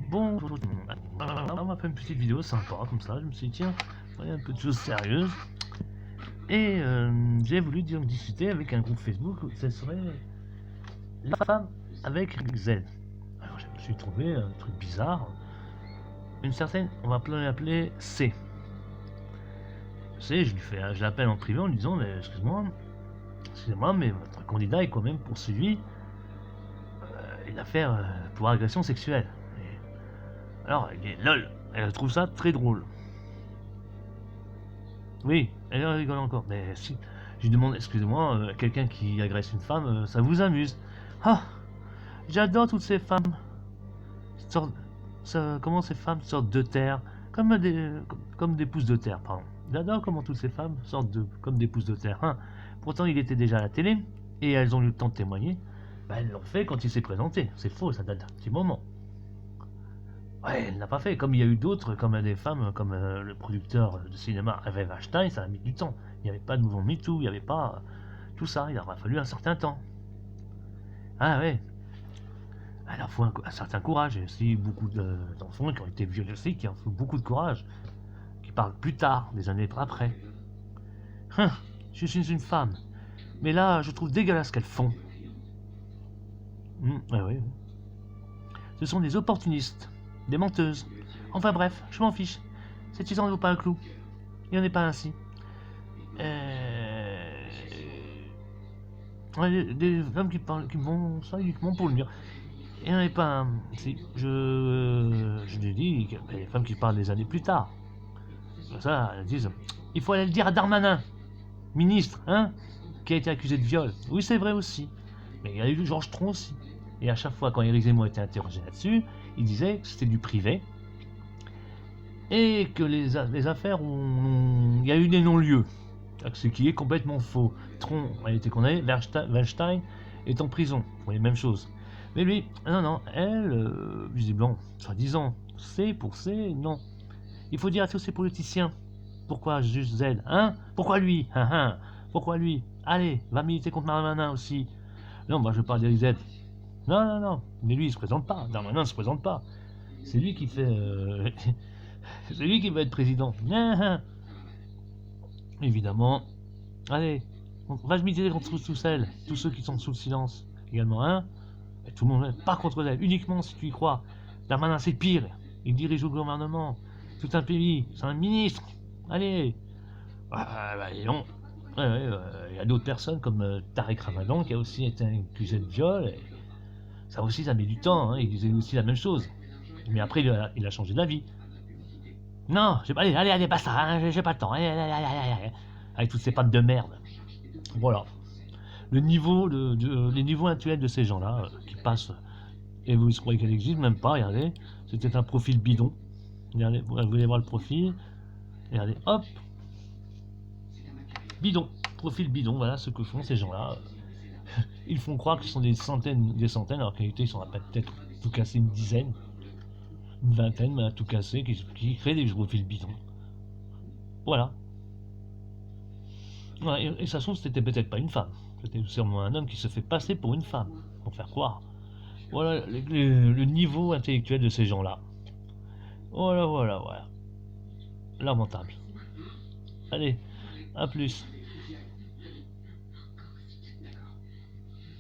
Bonjour tout le monde. On va faire une petite vidéo sympa comme ça. Je me suis dit, tiens, il y a un peu de choses sérieuses. Et j'ai voulu discuter avec un groupe Facebook où ce serait la femme avec Z. Alors je me suis trouvé un truc bizarre. Une certaine, on va l'appeler C. C, je l'appelle en privé en lui disant, mais excusez-moi, mais votre candidat est quand même poursuivi une affaire pour agression sexuelle. Alors, elle dit lol, elle trouve ça très drôle. Oui, elle rigole encore. Mais si, je lui demande, excusez-moi, quelqu'un qui agresse une femme, ça vous amuse? Ah, j'adore toutes ces femmes. Sortent, comment ces femmes sortent de terre, comme des pousses de terre, pardon. J'adore comment toutes ces femmes sortent comme des pousses de terre. Hein. Pourtant, il était déjà à la télé, et elles ont eu le temps de témoigner. Bah, elles l'ont fait quand il s'est présenté. C'est faux, ça date d'un petit moment. Ouais, elle ne l'a pas fait. Comme il y a eu d'autres, comme des femmes, comme le producteur de cinéma Harvey Weinstein, ça a mis du temps. Il n'y avait pas de mouvement MeToo, il n'y avait pas tout ça. Il aura fallu un certain temps. Ah ouais. Alors, il faut un certain courage. Il y a aussi beaucoup d'enfants qui ont été violés aussi, qui ont fait beaucoup de courage, qui parlent plus tard, des années après. Hein, je suis une femme. Mais là, je trouve dégueulasse ce qu'elles font. Ah oui. Ce sont des opportunistes, des menteuses. Enfin bref, je m'en fiche. Cette histoire ne vaut pas un clou. Il n'en est pas ainsi. Des femmes qui vont ça uniquement pour le dire. Il n'y en a pas un. Si, je lui dis qu'il y a des femmes qui parlent des années plus tard. Comme ça, elles disent il faut aller le dire à Darmanin, ministre, hein, qui a été accusé de viol. Oui, c'est vrai aussi. Mais il y a eu Georges Tron aussi. Et à chaque fois, quand Éric Zemmour était interrogé là-dessus, il disait que c'était du privé. Et que les affaires il y a eu des non-lieux. Ce qui est complètement faux. Tron a été condamné, Weinstein est en prison pour les mêmes choses. Mais lui, non, elle, visiblement, soi-disant, C pour C, non. Il faut dire à tous ces politiciens, pourquoi juste Z, hein? Pourquoi lui? Pourquoi lui? Allez, va militer contre Darmanin aussi. Non, moi je parle d'Éric Z. Non, mais lui il se présente pas, Darmanin ne se présente pas. C'est lui qui fait... c'est lui qui va être président. Évidemment. Allez, on va se militer contre tous ceux qui sont sous le silence également, hein. Et tout le monde, pas contre elle, uniquement si tu y crois. Darmanin, c'est pire. Il dirige le gouvernement. Tout un pays, c'est un ministre. Allez. Non. Il y a d'autres personnes comme Tarek Ramadan qui a aussi été accusé de viol. Et ça aussi, ça met du temps. Hein. Il disait aussi la même chose. Mais après, il a changé d'avis. Non, allez, pas ça, hein, j'ai pas le temps. Allez. Avec toutes ces pattes de merde. Voilà. Les niveaux actuels de ces gens-là qui passent, et vous croyez qu'elle existe, même pas, regardez, c'était un profil bidon. Regardez, vous allez voir le profil, regardez, hop, bidon, profil bidon, voilà ce que font ces gens-là. Ils font croire qu'ils sont des centaines, alors qu'en réalité ils sont peut-être tout cassé une dizaine, une vingtaine, mais à tout casser, qui créent des profils bidons. Voilà. Et ça se trouve, c'était peut-être pas une femme. C'était sûrement un homme qui se fait passer pour une femme, pour faire croire. Voilà le niveau intellectuel de ces gens-là. Voilà. Lamentable. Allez, à plus.